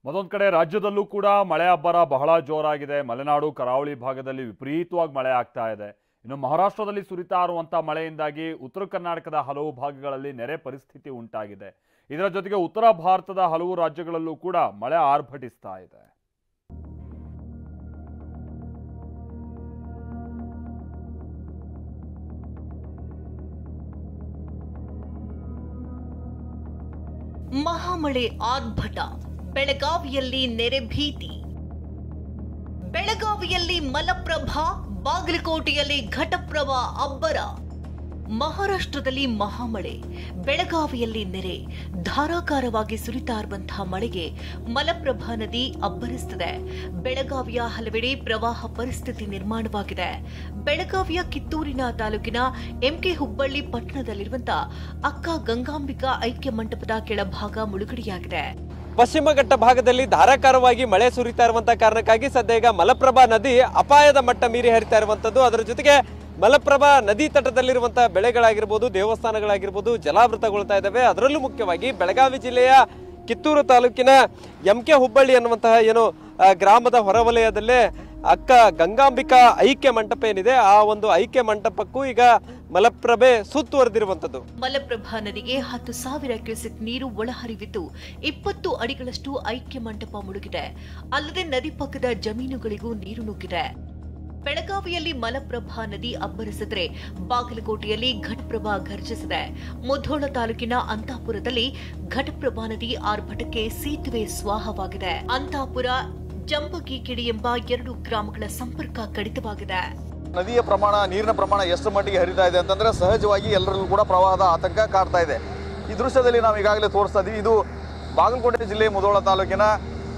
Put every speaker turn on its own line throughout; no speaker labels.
ಮತ್ತೊಂದು ಕಡೆ ರಾಜ್ಯದಲ್ಲೂ ಕೂಡ ಮಳೆ ಅಬ್ಬರ ಬಹಳ ಜೋರಾಗಿದೆ. ಮಲೆನಾಡು ಕರಾವಳಿ ಭಾಗದಲ್ಲಿ ವಿಪರೀತವಾಗಿ ಮಳೆ ಆಗ್ತಾ ಇದೆ. ಇನ್ನು ಮಹಾರಾಷ್ಟ್ರದಲ್ಲಿ ಸುರಿತಾ ಇರುವಂತ ಮಳೆಯಿಂದಾಗಿ ಉತ್ತರ ಕರ್ನಾಟಕದ ಹಲವು ಭಾಗಗಳಲ್ಲಿ ನೆರೆ ಪರಿಸ್ಥಿತಿ ಉಂಟಾಗಿದೆ. ಇದರ ಜೊತೆಗೆ ಉತ್ತರ ಭಾರತದ ಹಲವು ರಾಜ್ಯಗಳಲ್ಲೂ ಕೂಡ ಮಳೆ ಆರ್ಭಟಿಸ್ತಾ ಇದೆ.
ಮಹಾಮಳೆ ಆರ್ಭಟ, ಬೆಳಗಾವಿಯಲ್ಲಿ ನೆರೆ ಭೀತಿ. ಬೆಳಗಾವಿಯಲ್ಲಿ ಮಲಪ್ರಭಾ, ಬಾಗಲಕೋಟೆಯಲ್ಲಿ ಘಟಪ್ರಭಾ ಅಬ್ಬರ. ಮಹಾರಾಷ್ಟ್ರದಲ್ಲಿ ಮಹಾಮಳೆ, ಬೆಳಗಾವಿಯಲ್ಲಿ ನೆರೆ. ಧಾರಾಕಾರವಾಗಿ ಸುರಿತಾ ಇರುವಂತಹ ಮಳೆಗೆ ಮಲಪ್ರಭಾ ನದಿ ಅಬ್ಬರಿಸುತ್ತದೆ. ಬೆಳಗಾವಿಯ ಹಲವೆಡೆ ಪ್ರವಾಹ ಪರಿಸ್ಥಿತಿ ನಿರ್ಮಾಣವಾಗಿದೆ. ಬೆಳಗಾವಿಯ ಕಿತ್ತೂರಿನ ತಾಲೂಕಿನ ಎಂಕೆ ಹುಬ್ಬಳ್ಳಿ ಪಟ್ಟಣದಲ್ಲಿರುವಂತಹ ಅಕ್ಕ ಗಂಗಾಂಬಿಕಾ ಐಕ್ಯ ಮಂಟಪದ ಕೆಳಭಾಗ ಮುಳುಗಡೆಯಾಗಿದೆ.
ಪಶ್ಚಿಮ ಘಟ್ಟ ಭಾಗದಲ್ಲಿ ಧಾರಾಕಾರವಾಗಿ ಮಳೆ ಸುರಿತಾ ಇರುವಂತಹ ಕಾರಣಕ್ಕಾಗಿ ಸದ್ಯ ಈಗ ಮಲಪ್ರಭಾ ನದಿ ಅಪಾಯದ ಮಟ್ಟ ಮೀರಿ ಹರಿತಾ ಇರುವಂತದ್ದು. ಅದರ ಜೊತೆಗೆ ಮಲಪ್ರಭಾ ನದಿ ತಟದಲ್ಲಿರುವಂತಹ ಬೆಳೆಗಳಾಗಿರ್ಬೋದು, ದೇವಸ್ಥಾನಗಳಾಗಿರ್ಬೋದು ಜಲಾವೃತಗೊಳ್ತಾ ಇದ್ದಾವೆ. ಅದರಲ್ಲೂ ಮುಖ್ಯವಾಗಿ ಬೆಳಗಾವಿ ಜಿಲ್ಲೆಯ ಕಿತ್ತೂರು ತಾಲೂಕಿನ ಎಂಕೆ ಹುಬ್ಬಳ್ಳಿ ಅನ್ನುವಂತಹ ಏನು ಗ್ರಾಮದ ಹೊರವಲಯದಲ್ಲೇ ಅಕ್ಕ ಗಂಗಾಂಬಿಕಾ ಐಕ್ಯ ಮಂಟಪ ಏನಿದೆ, ಆ ಒಂದು ಐಕ್ಯ ಮಂಟಪಕ್ಕೂ ಈಗ ಮಲಪ್ರಭೆ ಸುತ್ತುವರೆದಿರುವಂತದ್ದು.
ಮಲಪ್ರಭಾ ನದಿಗೆ 10,000 ಕ್ಯೂಸೆಕ್ ನೀರು ಒಳಹರಿವಿದ್ದು 20 ಅಡಿಗಳಷ್ಟು ಐಕ್ಯ ಮಂಟಪ ಮುಳುಗಿದೆ. ಅಲ್ಲದೆ ನದಿ ಪಕ್ಕದ ಜಮೀನುಗಳಿಗೂ ನೀರು ನುಗ್ಗಿದೆ. ಬೆಳಗಾವಿಯಲ್ಲಿ ಮಲಪ್ರಭಾ ನದಿ ಅಬ್ಬರಿಸಿದ್ರೆ ಬಾಗಲಕೋಟೆಯಲ್ಲಿ ಘಟಪ್ರಭಾ ಘರ್ಜಿಸಿದೆ. ಮುಧೋಳ ತಾಲೂಕಿನ ಅಂತಾಪುರದಲ್ಲಿ ಘಟಪ್ರಭಾ ನದಿ ಆರ್ಭಟಕ್ಕೆ ಸೇತುವೆ ಸ್ವಾಹವಾಗಿದೆ. ಅಂತಾಪುರ, ಜಂಬಗಿಕಿಡಿ ಎಂಬ 2 ಗ್ರಾಮಗಳ ಸಂಪರ್ಕ ಕಡಿತವಾಗಿದೆ.
ನದಿಯ ಪ್ರಮಾಣ, ನೀರಿನ ಪ್ರಮಾಣ ಎಷ್ಟು ಮಟ್ಟಿಗೆ ಹರಿತಾ ಇದೆ ಅಂತಂದ್ರೆ ಸಹಜವಾಗಿ ಎಲ್ಲರಿಗೂ ಕೂಡ ಪ್ರವಾಹದ ಆತಂಕ ಕಾಡ್ತಾ ಇದೆ. ಈ ದೃಶ್ಯದಲ್ಲಿ ನಾವು ಈಗಾಗಲೇ ತೋರಿಸ್ತಾ ಇದ್ದೀವಿ. ಇದು ಬಾಗಲಕೋಟೆ ಜಿಲ್ಲೆ ಮುಧೋಳ ತಾಲೂಕಿನ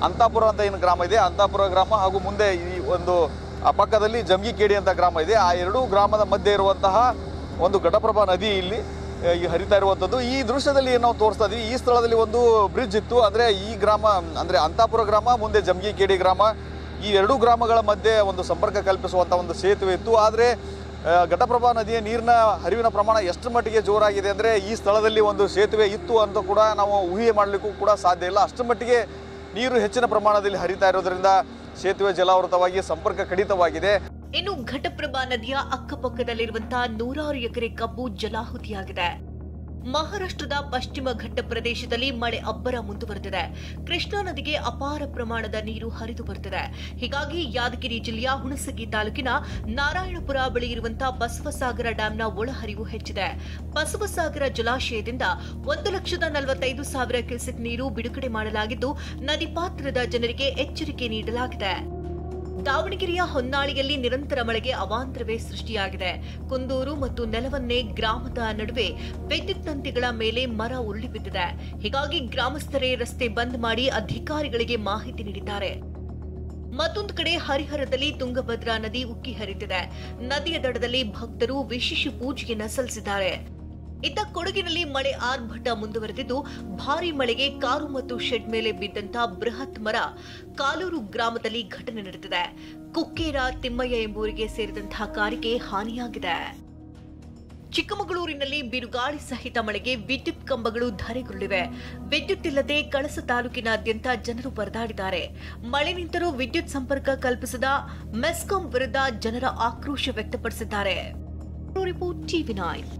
ಅಂತಾಪುರ ಅಂತ ಏನು ಗ್ರಾಮ ಇದೆ, ಅಂತಾಪುರ ಗ್ರಾಮ ಹಾಗೂ ಮುಂದೆ ಈ ಒಂದು ಪಕ್ಕದಲ್ಲಿ ಜಂಬಗಿಕಿಡಿ ಅಂತ ಗ್ರಾಮ ಇದೆ. ಆ 2 ಗ್ರಾಮದ ಮಧ್ಯೆ ಇರುವಂತಹ ಒಂದು ಘಟಪ್ರಭಾ ನದಿ ಇಲ್ಲಿ ಹರಿತಾ ಇರುವಂಥದ್ದು. ಈ ದೃಶ್ಯದಲ್ಲಿ ಏನು ನಾವು ತೋರಿಸ್ತಾ ಇದ್ದೀವಿ, ಈ ಸ್ಥಳದಲ್ಲಿ ಒಂದು ಬ್ರಿಡ್ಜ್ ಇತ್ತು. ಅಂದರೆ ಈ ಗ್ರಾಮ ಅಂದರೆ ಅಂತಾಪುರ ಗ್ರಾಮ, ಮುಂದೆ ಜಂಬಗಿಕಿಡಿ ಗ್ರಾಮ, ಈ 2 ಗ್ರಾಮಗಳ ಮಧ್ಯೆ ಒಂದು ಸಂಪರ್ಕ ಕಲ್ಪಿಸುವಂಥ ಒಂದು ಸೇತುವೆ ಇತ್ತು. ಆದರೆ ಘಟಪ್ರಭಾ ನದಿಯ ನೀರಿನ ಹರಿವಿನ ಪ್ರಮಾಣ ಎಷ್ಟು ಮಟ್ಟಿಗೆ ಜೋರಾಗಿದೆ ಅಂದರೆ ಈ ಸ್ಥಳದಲ್ಲಿ ಒಂದು ಸೇತುವೆ ಇತ್ತು ಅಂತ ಕೂಡ ನಾವು ಊಹೆ ಮಾಡಲಿಕ್ಕೂ ಕೂಡ ಸಾಧ್ಯ ಇಲ್ಲ. ಅಷ್ಟು ಮಟ್ಟಿಗೆ ನೀರು ಹೆಚ್ಚಿನ ಪ್ರಮಾಣದಲ್ಲಿ ಹರಿತಾ ಇರೋದ್ರಿಂದ ಸೇತುವೆ ಜಲಾವೃತವಾಗಿ ಸಂಪರ್ಕ ಕಡಿತವಾಗಿದೆ.
ಇನ್ನು ಘಟಪ್ರಭಾ ನದಿಯ ಅಕ್ಕಪಕ್ಕದಲ್ಲಿರುವಂತಹ 100 ಎಕರೆ ಕಬ್ಬು ಜಲಾಹುತಿಯಾಗಿದೆ. ಮಹಾರಾಷ್ಟ್ರದ ಪಶ್ಚಿಮ ಘಟ್ಟ ಪ್ರದೇಶದಲ್ಲಿ ಮಳೆ ಅಬ್ಬರ ಮುಂದುವರೆದಿದೆ. ಕೃಷ್ಣಾ ನದಿಗೆ ಅಪಾರ ಪ್ರಮಾಣದ ನೀರು ಹರಿದು ಬರುತ್ತಿದೆ. ಹೀಗಾಗಿ ಯಾದಗಿರಿ ಜಿಲ್ಲೆಯ ಹುಣಸಗಿ ತಾಲೂಕಿನ ನಾರಾಯಣಪುರ ಬಳಿ ಇರುವಂತಹ ಬಸವಸಾಗರ ಡ್ಯಾಂನ ಒಳಹರಿವು ಹೆಚ್ಚಿದೆ. ಬಸವಸಾಗರ ಜಲಾಶಯದಿಂದ 1,45,000 ಕ್ಯೂಸೆಕ್ ನೀರು ಬಿಡುಗಡೆ ಮಾಡಲಾಗಿದ್ದು, ನದಿ ಪಾತ್ರದ ಜನರಿಗೆ ಎಚ್ಚರಿಕೆ ನೀಡಲಾಗಿದೆ. ದಾವಣಗೆರೆಯ ಹೊನ್ನಾಳಿಯಲ್ಲಿ ನಿರಂತರ ಮಳೆಗೆ ಅವಾಂತರವೇ ಸೃಷ್ಟಿಯಾಗಿದೆ. ಕುಂದೂರು ಮತ್ತು ನೆಲವನ್ನೇ ಗ್ರಾಮದ ನಡುವೆ ವಿದ್ಯುತ್ ತಂತಿಗಳ ಮೇಲೆ ಮರ ಉರುಳಿ ಬಿದ್ದಿದೆ. ಹೀಗಾಗಿ ಗ್ರಾಮಸ್ಥರೇ ರಸ್ತೆ ಬಂದ್ ಮಾಡಿ ಅಧಿಕಾರಿಗಳಿಗೆ ಮಾಹಿತಿ ನೀಡಿದ್ದಾರೆ. ಮತ್ತೊಂದು ಕಡೆ ಹರಿಹರದಲ್ಲಿ ತುಂಗಭದ್ರಾ ನದಿ ಉಕ್ಕಿ ಹರಿದಿದೆ. ನದಿಯ ದಡದಲ್ಲಿ ಭಕ್ತರು ವಿಶೇಷ ಪೂಜೆಯನ್ನ ಸಲ್ಲಿಸಿದ್ದಾರೆ. ಇತ್ತ ಕೊಡಗಿನಲ್ಲಿ ಮಳೆ ಆರ್ಭಟ ಮುಂದುವರೆದಿದ್ದು, ಭಾರೀ ಮಳೆಗೆ ಕಾರು ಮತ್ತು ಶೆಡ್ ಮೇಲೆ ಬಿದ್ದಂತಹ ಬೃಹತ್ ಮರ ಕಾಲೂರು ಗ್ರಾಮದಲ್ಲಿ ಘಟನೆ ನಡೆದಿದೆ. ಕುಕ್ಕೇರ ತಿಮ್ಮಯ್ಯ ಎಂಬುವರಿಗೆ ಸೇರಿದಂತಹ ಕಾರಿಗೆ ಹಾನಿಯಾಗಿದೆ. ಚಿಕ್ಕಮಗಳೂರಿನಲ್ಲಿ ಬಿರುಗಾಳಿ ಸಹಿತ ಮಳೆಗೆ ವಿದ್ಯುತ್ ಕಂಬಗಳು ಧರೆಗುರುಳಿವೆ. ವಿದ್ಯುತ್ ಇಲ್ಲದೆ ಕಳಸ ತಾಲೂಕಿನಾದ್ಯಂತ ಜನರು ಪರದಾಡಿದ್ದಾರೆ. ಮಳೆ ನಿಂತರೂ ವಿದ್ಯುತ್ ಸಂಪರ್ಕ ಕಲ್ಪಿಸದ ಮೆಸ್ಕಾಂ ವಿರುದ್ಧ ಜನರ ಆಕ್ರೋಶ ವ್ಯಕ್ತಪಡಿಸಿದ್ದಾರೆ. Report TV9.